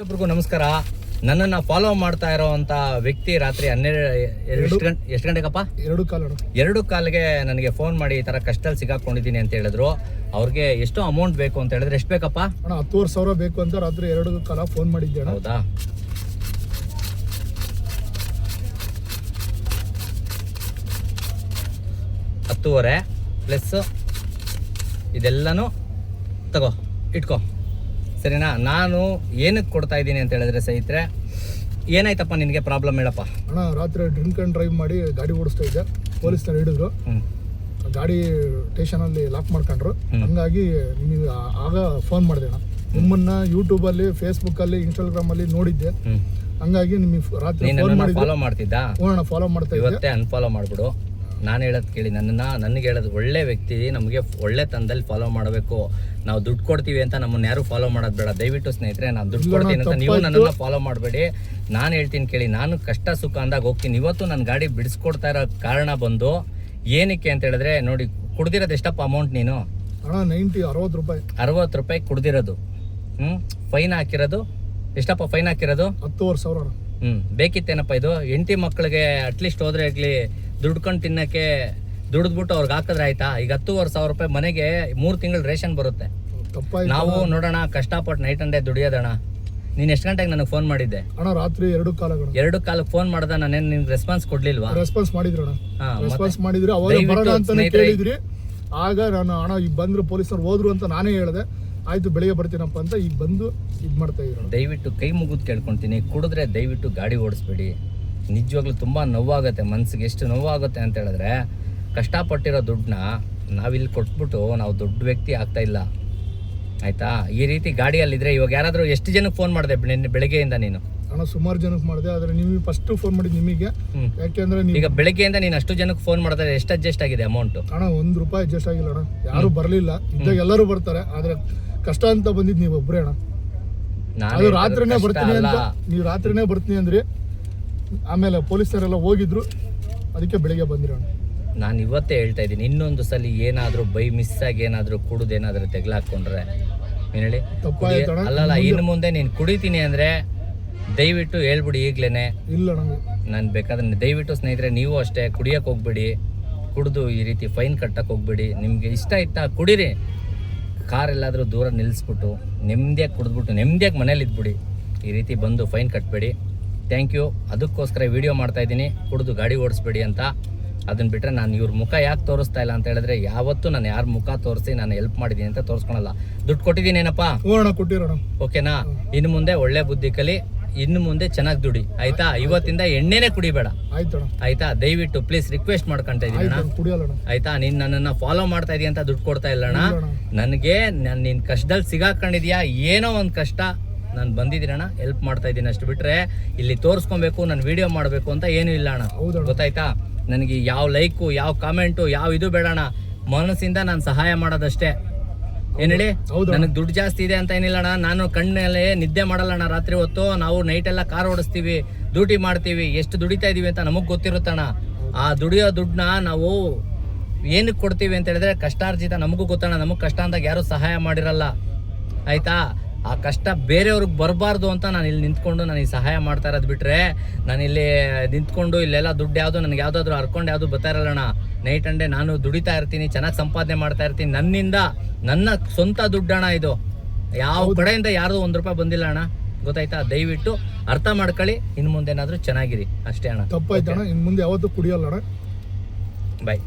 ಒಬ್ಬರಿಗೂ ನಮಸ್ಕಾರ. ನನ್ನನ್ನು ಫಾಲೋ ಮಾಡ್ತಾ ಇರೋವಂಥ ವ್ಯಕ್ತಿ ರಾತ್ರಿ 12 ಎಷ್ಟು ಗಂಟೆಗಪ್ಪ 2:15 ನನಗೆ ಫೋನ್ ಮಾಡಿ ಈ ಥರ ಕಷ್ಟದಲ್ಲಿ ಸಿಗಾಕೊಂಡಿದ್ದೀನಿ ಅಂತ ಹೇಳಿದ್ರು. ಅವ್ರಿಗೆ ಎಷ್ಟು ಅಮೌಂಟ್ ಬೇಕು ಅಂತ ಹೇಳಿದ್ರೆ ಎಷ್ಟು ಬೇಕಪ್ಪ? 10,000 ಬೇಕು ಅಂತ ರಾತ್ರಿ 2:15 ಫೋನ್ ಮಾಡಿದ್ದೆ. ಹೌದಾ? $10,000 ಪ್ಲಸ್ ಇದೆಲ್ಲನೂ ತಗೋ ಇಟ್ಕೋ, ಸರಿನಾ? ನಾನು ಏನಕ್ಕೆ ಕೊಡ್ತಾ ಇದ್ದೀನಿ ಅಂತ ಹೇಳಿದ್ರೆ ಸ್ನೇಹಿತರೆ, ಏನಾಯ್ತಪ್ಪ ನಿನಗೆ ಪ್ರಾಬ್ಲಮ್ ಹೇಳಪ್ಪ. ಅಣ್ಣ, ರಾತ್ರಿ ಡ್ರಿಂಕ್ ಅಂಡ್ ಡ್ರೈವ್ ಮಾಡಿ ಗಾಡಿ ಓಡಿಸ್ತಾ ಇದ್ದೆ. ಪೊಲೀಸ್ನವ್ರು ಹಿಡಿದ್ರು, ಗಾಡಿ ಸ್ಟೇಷನಲ್ಲಿ ಲಾಕ್ ಮಾಡ್ಕೊಂಡ್ರು. ಹಂಗಾಗಿ ನಿಮಗೆ ಆಗ ಫೋನ್ ಮಾಡಿದೆ ಅಣ್ಣ. ನಿಮ್ಮನ್ನ ಯೂಟ್ಯೂಬಲ್ಲಿ, ಫೇಸ್ಬುಕ್ಕಲ್ಲಿ, ಇನ್ಸ್ಟಾಗ್ರಾಮಲ್ಲಿ ನೋಡಿದ್ದೆ. ಹಂಗಾಗಿ ನಿಮಗೆ ರಾತ್ರಿ ಫೋನ್ ಮಾಡಿ ಫಾಲೋ ಮಾಡ್ತಿದ್ದ. ಫಾಲೋ ಮಾಡ್ತಾ ಇದ್ದೆ. ಇವತ್ತೇ ಅನ್ಫಾಲೋ ಮಾಡ್ಬಿಡು. ನಾನು ಹೇಳೋದು ಕೇಳಿ, ನನಗೆ ಹೇಳೋದು, ಒಳ್ಳೆ ವ್ಯಕ್ತಿ ನಮಗೆ ಒಳ್ಳೆ ತಂದಲ್ಲಿ ಫಾಲೋ ಮಾಡಬೇಕು. ನಾವು ದುಡ್ಡು ಕೊಡ್ತೀವಿ ಅಂತ ನಮ್ಮನ್ನ ಯಾರು ಫಾಲೋ ಮಾಡೋದು ಬೇಡ. ದಯವಿಟ್ಟು ಸ್ನೇಹಿತರೆ, ನಾನು ದುಡ್ಡು ಕೊಡ್ತೀನಿ ಅಂತ ನೀವು ನನ್ನನ್ನು ಫಾಲೋ ಮಾಡಬೇಡಿ. ನಾನು ಹೇಳ್ತೀನಿ ಕೇಳಿ, ನಾನು ಕಷ್ಟ ಸುಖ ಅಂದಾಗ ಹೋಗ್ತೀನಿ. ಇವತ್ತು ನನ್ನ ಗಾಡಿ ಬಿಡಿಸ್ಕೊಡ್ತಾ ಇರೋ ಕಾರಣ ಬಂದು ಏನಕ್ಕೆ ಅಂತ ಹೇಳಿದ್ರೆ, ನೋಡಿ, ಕುಡ್ದಿರೋದು ಎಷ್ಟಪ್ಪ ಅಮೌಂಟ್ ನೀನು? ಅಣ್ಣ 60 ರೂಪಾಯಿ. 60 ರೂಪಾಯಿ ಕುಡ್ದಿರೋದು. ಫೈನ್ ಹಾಕಿರೋದು ಎಷ್ಟಪ್ಪ? ಫೈನ್ ಹಾಕಿರೋದು 10,000. ಬೇಕಿತ್ತೇನಪ್ಪ ಇದು? ಹೆಂಡತಿ ಮಕ್ಕಳಿಗೆ ಅಟ್ಲೀಸ್ಟ್ ಹೋದ್ರೆ ಆಗ್ಲಿ ದುಡ್ಕೊಂಡು ತಿನ್ನಕ್ಕೆ ದುಡಿದ್ಬಿಟ್ಟು ಅವ್ರಿಗೆ ಹಾಕಿದ್ರೆ ಆಯ್ತಾ? ಈಗ 10,500 ರೂಪಾಯಿ ಮನೆಗೆ 3 ತಿಂಗಳು ರೇಷನ್ ಬರುತ್ತೆ. ನಾವು ನೋಡೋಣ, ಕಷ್ಟಪಟ್ಟು ನೈಟ್ ಅಂಡ್ ಡೇ ದುಡಿಯೋದಣ್ಣ. ನೀನ್ ಎಷ್ಟು ಗಂಟೆಗೆ ನನಗೆ ಫೋನ್ ಮಾಡಿದ್ದೆ? ಅಣ್ಣ ರಾತ್ರಿ 2:15 ಫೋನ್ ಮಾಡ್ದ. ನಾನೇನು ನಿನ್ಗೆ ರೆಸ್ಪಾನ್ಸ್ ಕೊಡ್ಲಿಲ್ವಾ? ರೆಸ್ಪಾನ್ಸ್ ಮಾಡಿದ್ರು ಅವಾಗ ಬರೋಣ ಅಂತ ಕೇಳಿದ್ರಿ. ಆಗ ನಾನು ಅಣ್ಣ ಈಗ ಬಂದ್ರು, ಪೊಲೀಸರು ಹೋದ್ರು ಅಂತ ನಾನೇ ಹೇಳಿದೆ. ಆಯ್ತು, ಬೆಳಿಗ್ಗೆ ಬರ್ತೀನಪ್ಪ ಅಂತ ಈಗ ಬಂದು ಇದು ಮಾಡ್ತಾ ಇದ್ರು. ದಯವಿಟ್ಟು ಕೈ ಮುಗಿದು ಕೇಳ್ಕೊತೀನಿ, ಕುಡಿದ್ರೆ ದಯವಿಟ್ಟು ಗಾಡಿ ಓಡಿಸ್ಬೇಡಿ. ನಿಜವಾಗ್ಲೂ ತುಂಬ ನೋವಾಗುತ್ತೆ ಮನ್ಸಿಗೆ. ಎಷ್ಟು ನೋವಾಗುತ್ತೆ ಅಂತ ಹೇಳಿದ್ರೆ, ಕಷ್ಟಪಟ್ಟಿರೋ ದುಡ್ಡನ್ನ ನಾವಿಲ್ಲಿ ಕೊಟ್ಬಿಟ್ಟು ನಾವು ದೊಡ್ಡ ವ್ಯಕ್ತಿ ಆಗ್ತಾ ಇಲ್ಲ, ಆಯ್ತಾ? ಈ ರೀತಿ ಗಾಡಿಯಲ್ಲಿದ್ರೆ ಇವಾಗ ಯಾರಾದರೂ ಎಷ್ಟು ಜನಕ್ಕೆ ಫೋನ್ ಮಾಡಿದೆ ಬೆಳಗ್ಗೆಯಿಂದ ನೀನು? ಅಣ್ಣ ಸುಮಾರು ಜನಕ್ಕೆ ಮಾಡಿದೆ, ಆದರೆ ನೀವು ಫಸ್ಟ್ ಫೋನ್ ಮಾಡಿದ್ದು ನಿಮಗೆ. ಯಾಕೆಂದ್ರೆ ಈಗ ಬೆಳಗ್ಗೆಯಿಂದ ನೀನು ಅಷ್ಟು ಜನಕ್ಕೆ ಫೋನ್ ಮಾಡಿದ್ರೆ ಎಷ್ಟು ಅಡ್ಜಸ್ಟ್ ಆಗಿದೆ ಅಮೌಂಟ್? ಅಣ್ಣ 1 ರೂಪಾಯಿ ಅಡ್ಜಸ್ಟ್ ಆಗಿಲ್ಲ ಅಣ್ಣ. ಯಾರು ಬರಲಿಲ್ಲ. ಇದ್ದಾಗ ಎಲ್ಲರೂ ಬರ್ತಾರೆ, ಆದರೆ ಕಷ್ಟ ಅಂತ ಬಂದಿದ್ದು ನೀವು ಒಬ್ಬರೇ ಅಣ್ಣ. ಅದು ರಾತ್ರಿನೇ ಬರ್ತೀನಿ ಅಂತ ನೀವು ರಾತ್ರಿನೇ ಬರ್ತೀನಿ ಅಂದ್ರಿ. ಆಮೇಲೆ ಪೊಲೀಸರೆಲ್ಲ ಹೋಗಿದ್ರು, ಅದಕ್ಕೆ ಬೆಳಿಗ್ಗೆ ಬಂದಿರೋಣ. ನಾನು ಇವತ್ತೇ ಹೇಳ್ತಾ ಇದ್ದೀನಿ, ಇನ್ನೊಂದು ಸಲ ಏನಾದರೂ ಬೈ ಮಿಸ್ ಆಗಿ ಏನಾದರೂ ಕುಡಿದೇನಾದರೂ ತೆಗ್ಲಾಕೊಂಡ್ರೆ ಏನು ಹೇಳಿ? ಅಲ್ಲಲ್ಲ, ಇನ್ನು ಮುಂದೆ ನೀನು ಕುಡಿತೀನಿ ಅಂದರೆ ದಯವಿಟ್ಟು ಹೇಳ್ಬಿಡಿ ಈಗ್ಲೇನೆ. ಇಲ್ಲ ನಾನು ಬೇಕಾದ್ರೆ ದಯವಿಟ್ಟು ಸ್ನೇಹಿತರೆ, ನೀವು ಅಷ್ಟೇ ಕುಡಿಯೋಕೆ ಹೋಗ್ಬೇಡಿ. ಕುಡಿದು ಈ ರೀತಿ ಫೈನ್ ಕಟ್ಟಕ್ಕೆ ಹೋಗ್ಬೇಡಿ. ನಿಮಗೆ ಇಷ್ಟ ಇತ್ತಾ ಕುಡೀರಿ. ಕಾರ್ ಎಲ್ಲಾದರೂ ದೂರ ನಿಲ್ಲಿಸ್ಬಿಟ್ಟು ನೆಮ್ಮದಿಯಾಗಿ ಕುಡಿದ್ಬಿಟ್ಟು ನೆಮ್ಮದಿಯಾಗಿ ಮನೇಲಿ ಇದ್ಬಿಡಿ. ಈ ರೀತಿ ಬಂದು ಫೈನ್ ಕಟ್ಟಬೇಡಿ. Thank you. ಅದಕ್ಕೋಸ್ಕರ ವಿಡಿಯೋ ಮಾಡ್ತಾಯಿದ್ದೀನಿ, ಕುಡಿದು ಗಾಡಿ ಓಡಿಸ್ಬೇಡಿ ಅಂತ. ಅದನ್ನು ಬಿಟ್ಟರೆ ನಾನು ಇವ್ರ ಮುಖ ಯಾಕೆ ತೋರಿಸ್ತಾ ಇಲ್ಲ ಅಂತ ಹೇಳಿದ್ರೆ, ಯಾವತ್ತೂ ನಾನು ಯಾರ ಮುಖ ತೋರಿಸಿ ನಾನು ಹೆಲ್ಪ್ ಮಾಡಿದ್ದೀನಿ ಅಂತ ತೋರಿಸ್ಕೊಳಲ್ಲ. ದುಡ್ಡು ಕೊಟ್ಟಿದ್ದೀನೇನಪ್ಪ, ಕೊಟ್ಟಿರೋಣ. ಓಕೆನಾ? ಇನ್ನು ಮುಂದೆ ಒಳ್ಳೆ ಬುದ್ಧಿ ಕಲಿ, ಇನ್ನು ಮುಂದೆ ಚೆನ್ನಾಗಿ ದುಡಿ, ಆಯ್ತಾ? ಇವತ್ತಿಂದ ಎಣ್ಣೆನೇ ಕುಡಿಬೇಡ, ಆಯ್ತಾ? ದಯವಿಟ್ಟು ಪ್ಲೀಸ್ ರಿಕ್ವೆಸ್ಟ್ ಮಾಡ್ಕೊಂತ ಇದ್ದೀನಿ, ಆಯ್ತಾ? ನೀನು ನನ್ನನ್ನು ಫಾಲೋ ಮಾಡ್ತಾ ಇದೀಯ ಅಂತ ದುಡ್ಡು ಕೊಡ್ತಾ ಇಲ್ಲ ಅಣ್ಣ. ನನಗೆ ನಿನ್ನ ಕಷ್ಟದಲ್ಲಿ ಸಿಗಾಕೊಂಡಿದ್ಯಾ, ಏನೋ ಒಂದು ಕಷ್ಟ, ನಾನು ಬಂದಿದ್ದೀನಣ್ಣ, ಹೆಲ್ಪ್ ಮಾಡ್ತಾ ಇದ್ದೀನಿ. ಅಷ್ಟು ಬಿಟ್ಟರೆ ಇಲ್ಲಿ ತೋರಿಸ್ಕೊಬೇಕು, ನಾನು ವಿಡಿಯೋ ಮಾಡಬೇಕು ಅಂತ ಏನೂ ಇಲ್ಲ ಅಣ್ಣ, ಗೊತ್ತಾಯ್ತಾ? ನನಗೆ ಯಾವ ಲೈಕು, ಯಾವ ಕಾಮೆಂಟು, ಯಾವ ಇದು ಬೇಡಣ್ಣ. ಮನಸ್ಸಿಂದ ನಾನು ಸಹಾಯ ಮಾಡೋದಷ್ಟೇ. ಏನು ಹೇಳಿ? ನನಗೆ ದುಡ್ಡು ಜಾಸ್ತಿ ಇದೆ ಅಂತ ಏನಿಲ್ಲ ಅಣ್ಣ. ನಾನು ಕಣ್ಣಲ್ಲೇ ನಿದ್ದೆ ಮಾಡಲ್ಲಣ್ಣ ರಾತ್ರಿ ಹೊತ್ತು. ನಾವು ನೈಟ್ ಎಲ್ಲ ಕಾರ್ ಓಡಿಸ್ತೀವಿ, ಡ್ಯೂಟಿ ಮಾಡ್ತೀವಿ. ಎಷ್ಟು ದುಡಿತಾ ಇದೀವಿ ಅಂತ ನಮಗೆ ಗೊತ್ತಿರುತ್ತಣ್ಣ. ಆ ದುಡಿಯೋ ದುಡ್ಡನ್ನ ನಾವು ಏನಕ್ಕೆ ಕೊಡ್ತೀವಿ ಅಂತ ಹೇಳಿದ್ರೆ, ಕಷ್ಟಾರ್ಜಿತ ನಮಗೂ ಗೊತ್ತಣ್ಣ. ನಮಗೆ ಕಷ್ಟ ಅಂದಾಗ ಯಾರೂ ಸಹಾಯ ಮಾಡಿರಲ್ಲ, ಆಯ್ತಾ? ಆ ಕಷ್ಟ ಬೇರೆಯವ್ರಿಗೆ ಬರಬಾರ್ದು ಅಂತ ನಾನು ಇಲ್ಲಿ ನಿಂತ್ಕೊಂಡು ನಾನು ಈ ಸಹಾಯ ಮಾಡ್ತಾ ಇರೋದು. ಬಿಟ್ಟರೆ ನಾನು ಇಲ್ಲಿ ನಿಂತ್ಕೊಂಡು ಇಲ್ಲೆಲ್ಲ ದುಡ್ಡು ಯಾವುದು ನನಗೆ ಯಾವುದಾದ್ರೂ ಹರ್ಕೊಂಡು ಯಾವುದು ಬರ್ತಾ ಇರಲ್ಲಣ್ಣ. ನೈಟ್ ಅಂಡ್ ಡೇ ನಾನು ದುಡಿತಾ ಇರ್ತೀನಿ, ಚೆನ್ನಾಗಿ ಸಂಪಾದನೆ ಮಾಡ್ತಾ ಇರ್ತೀನಿ. ನನ್ನಿಂದ ನನ್ನ ಸ್ವಂತ ದುಡ್ಡಣ್ಣ ಇದು. ಯಾವ ಕಡೆಯಿಂದ ಯಾರ್ದು 1 ರೂಪಾಯಿ ಬಂದಿಲ್ಲ ಅಣ್ಣ, ಗೊತ್ತಾಯ್ತಾ? ದಯವಿಟ್ಟು ಅರ್ಥ ಮಾಡ್ಕೊಳ್ಳಿ. ಇನ್ನು ಮುಂದೆ ಏನಾದರೂ ಚೆನ್ನಾಗಿರಿ ಅಷ್ಟೇ ಅಣ್ಣ. ತಪ್ಪಾಯ್ತಣ್ಣ, ಇನ್ನು ಮುಂದೆ ಯಾವತ್ತೂ ಕುಡಿಯಲ್ಲ ಅಣ್ಣ. ಬಾಯ್.